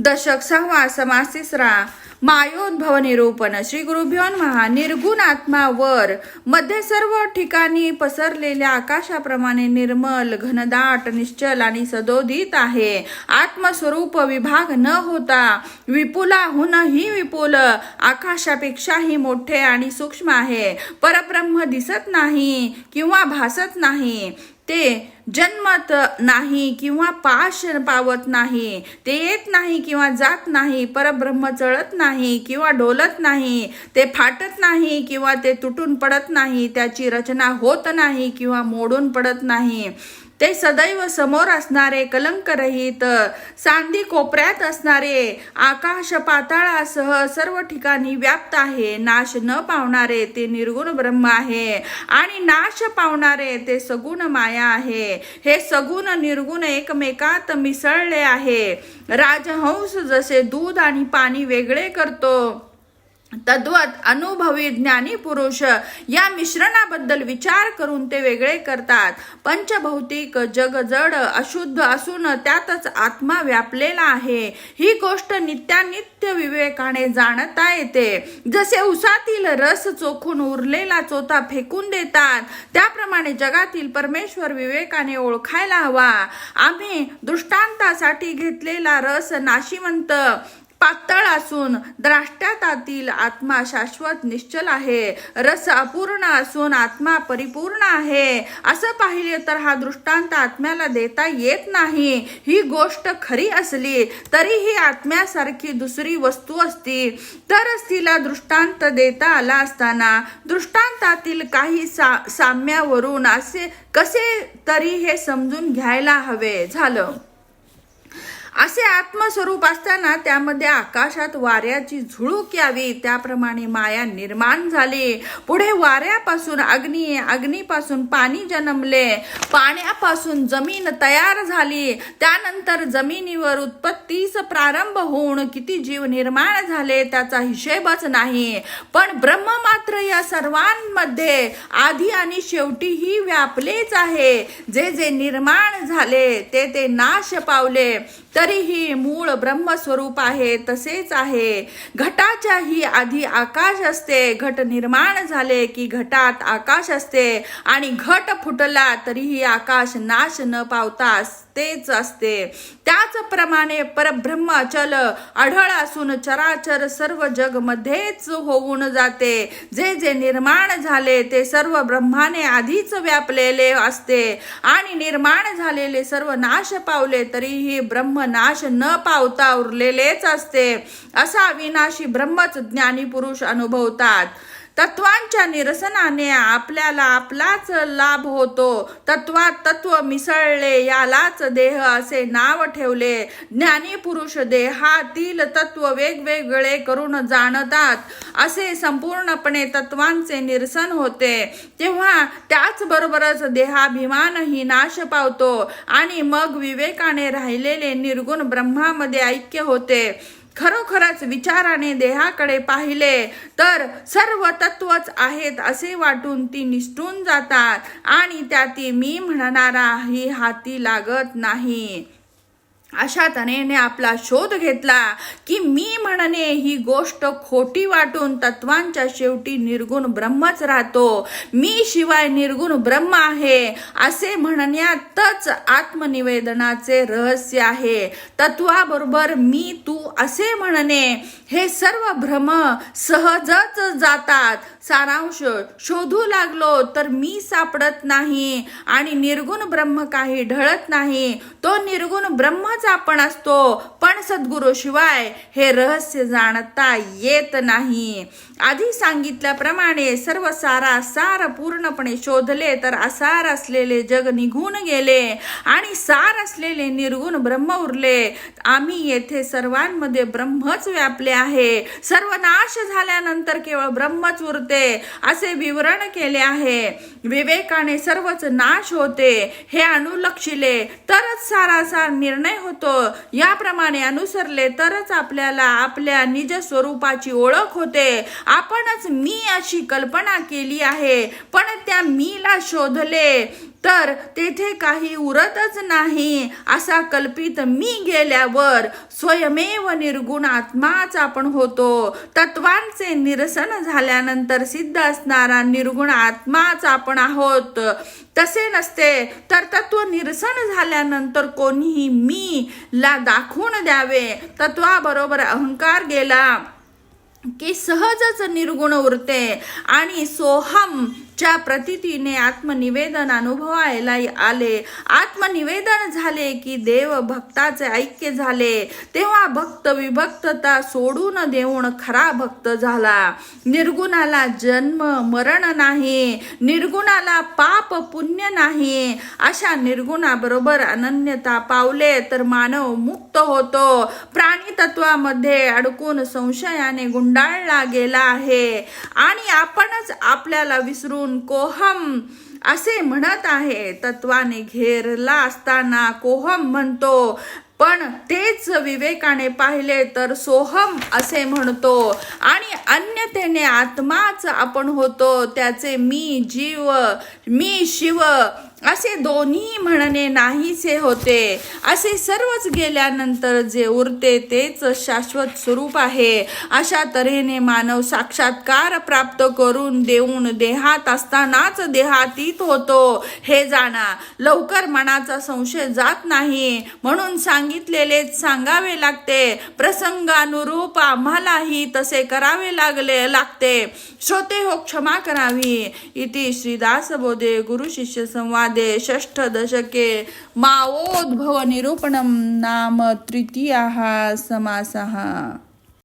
दशक 6 समास 3 मायोद्भव निरूपण. श्री गुरुभ्यो नमः. निर्गुण आत्मा वर मध्ये सर्व ठिकाणी पसरलेल्या आकाशाप्रमाणे निर्मल, घनदाट, निश्चल आणि सदोदित आहे. आत्मस्वरूप विभाग न होता विपुलाहूनही विपुल, आकाशापेक्षाही मोठे आणि सूक्ष्म आहे. परब्रह्म दिसत नाही किंवा भासत नाही. ते जन्मत नाही किंवा पाश पावत नाही. ते येत नाही किंवा जात नाही. परब्रह्म चळत नाही किंवा डोलत नाही. ते फाटत नाही किंवा ते तुटून पडत नाही. त्याची रचना होत नाही किंवा मोडून पडत नाही. ते सदैव समोर असणारे, कलंकरहित, सांदी कोपऱ्यात असणारे, आकाश पाताळासह सर्व ठिकाणी व्याप्त आहे. नाश न पावणारे ते निर्गुण ब्रह्म आहे आणि नाश पावणारे ते सगुण माया आहे. हे सगुण निर्गुण एकमेकात मिसळले आहे. राजहंस जसे दूध आणि पाणी वेगळे करतो, तद्वत अनुभवी ज्ञानी पुरुष या मिश्रणाबद्दल विचार करून ते वेगळे करतात. पंचभौतिक जग जड अशुद्ध असून त्यातच आत्मा व्यापलेला आहे. ही गोष्ट नित्यानित्य विवेकाने जाणता येते. जसे उसातील रस चोखून उरलेला चोथा फेकून देतात, त्याप्रमाणे जगातील परमेश्वर विवेकाने ओळखायला हवा. आम्ही दृष्टांतासाठी घेतलेला रस नाशिवंत, पातळ असून द्राष्ट्यातील आत्मा शाश्वत निश्चल आहे. रस अपूर्ण असून आत्मा परिपूर्ण आहे. असं पाहिले तर हा दृष्टांत आत्म्याला देता येत नाही. ही गोष्ट खरी असली तरीही आत्म्यासारखी दुसरी वस्तू असती तरच तिला दृष्टांत देता आला असताना दृष्टांतातील काही साम्यावरून असे कसे तरी हे समजून घ्यायला हवे झालं. असे आत्मस्वरूप असताना त्यामध्ये आकाशात वाऱ्याची झुळूक यावी, त्याप्रमाणे माया निर्माण झाली. पुढे वाऱ्यापासून अग्नी, अग्नीपासून पाणी जन्मले, पाण्यापासून जमीन तयार झाली. त्यानंतर जमिनीवर उत्पत्तीस प्रारंभ होऊन किती जीव निर्माण झाले त्याचा हिशेबच नाही. पण ब्रह्म मात्र या सर्वांमध्ये आधी आणि शेवटीही व्यापलेच आहे. जे जे निर्माण झाले ते नाश पावले तरीही मूळ ब्रह्मस्वरूप आहे तसेच आहे. घटाच्याही आधी आकाश असते. घट निर्माण झाले की घटात आकाश असते आणि घट फुटला तरीही आकाश नाश न पावता तेच असते. त्याचप्रमाणे परब्रह्म अचल आढळ असून चराचर सर्व जग मध्येच होऊन जाते. जे जे निर्माण झाले ते सर्व ब्रह्माने आधीच व्यापलेले असते आणि निर्माण झालेले सर्व नाश पावले तरीही ब्रह्म नाश न पावता उरलेलेच असते. असा अविनाशी ब्रह्मच ज्ञानी पुरुष अनुभवतात. तत्वांच्या निरसनाने आपल्याला आपलाच लाभ होतो. तत्वात तत्व मिसळले यालाच देह असे नाव ठेवले. ज्ञानी पुरुष देहातील तत्व वेगवेगळे करून जाणतात. असे संपूर्णपणे तत्वांचे निरसन होते तेव्हा त्याचबरोबरच देहाभिमानही नाश पावतो आणि मग विवेकाने राहिलेले निर्गुण ब्रह्मामध्ये ऐक्य होते. खरोखरच विचाराने देहाकडे पाहिले तर सर्व तत्वच आहेत असे वाटून ती निसटून जातात आणि त्याती मी म्हणणाराही हाती लागत नाही. अशा तऱ्हेने आपला शोध घेतला की मी म्हणणे ही गोष्ट खोटी वाटून तत्वांच्या शेवटी निर्गुण ब्रह्मच राहतो. मी शिवाय निर्गुण ब्रह्म आहे असे म्हणण्यातच आत्मनिवेदनाचे रहस्य आहे. तत्वाबरोबर मी तू असे म्हणणे हे सर्व भ्रम सहजच जातात. सारांश शोधू लागलो तर मी सापडत नाही आणि निर्गुण ब्रह्म काही ढळत नाही. तो निर्गुण ब्रह्मच आपण असतो, पण सद्गुरू शिवाय हे रहस्य जाणता येत नाही. आधी सांगितल्याप्रमाणे सर्व सार पूर्णपणे शोधले तर असार असलेले जग निघून गेले आणि सार असलेले निर्गुण ब्रह्म उरले. आम्ही येथे सर्वांमध्ये ब्रह्मच व्यापले आहे. सर्व नाश झाल्यानंतर केवळ ब्रह्मच उरते असे विवरण केले आहे. विवेकाने सर्वच नाश होते हे अनुलक्षिले तरच सारासार निर्णय होतो. याप्रमाणे अनुसरले तरच आपल्याला आपल्या निज स्वरूपाची ओळख होते. आपणच मी अशी कल्पना केली आहे, पण त्या मीला शोधले तर तेथे काही उरतच नाही. असा कल्पित मी गेल्यावर स्वयमेव निर्गुण आत्माच आपण होतो. तत्वांचे निरसन झाल्यानंतर सिद्ध असणारा निर्गुण आत्माच आपण आहोत. तसे नसते तर तत्व निरसन झाल्यानंतर कोणीही मी ला दाखवून द्यावे. तत्वाबरोबर अहंकार गेला की सहजच निर्गुण उरते आणि सोहम च्या प्रतीतीने आत्मनिवेदन अनुभवायला आले. आत्मनिवेदन झाले की देव भक्ताचे ऐक्य झाले. तेव्हा भक्त विभक्तता सोडून देऊन खरा भक्त झाला. निर्गुणाला जन्म मरण नाही, निर्गुणाला पाप पुण्य नाही. अशा निर्गुणाबरोबर अनन्यता पावले तर मानव मुक्त होतो. प्राणी तत्वामध्ये अडकून संशयाने गुंडाळला गेला आहे आणि आपणच आपल्याला विसरून कोहम असे म्हणत आहे. तत्वाने घेरला असताना कोहम म्हणतो, पण तेच विवेकाने पाहिले तर सोहम असे म्हणतो आणि अन्यतेने आत्माच आपण होतो. त्याचे मी जीव मी शिव असे दोन्ही म्हणणे नाहीसे होते. असे सर्वच गेल्यानंतर जे उरते तेच शाश्वत स्वरूप आहे. अशा तऱ्हेने मानव साक्षात्कार प्राप्त करून देऊन देहात असतानाच देहातीत होतो हे जाणा. लवकर मनाचा संशय जात नाही म्हणून सांगितलेलेच सांगावे लागते. प्रसंगानुरूप आम्हालाही तसे करावे लागते. श्रोते हो, क्षमा करावी. इति श्रीदासबोधे गुरु शिष्य संवादे षष्ठ दशके मावोद्भव निरूपणं नाम तृतीयः समासः.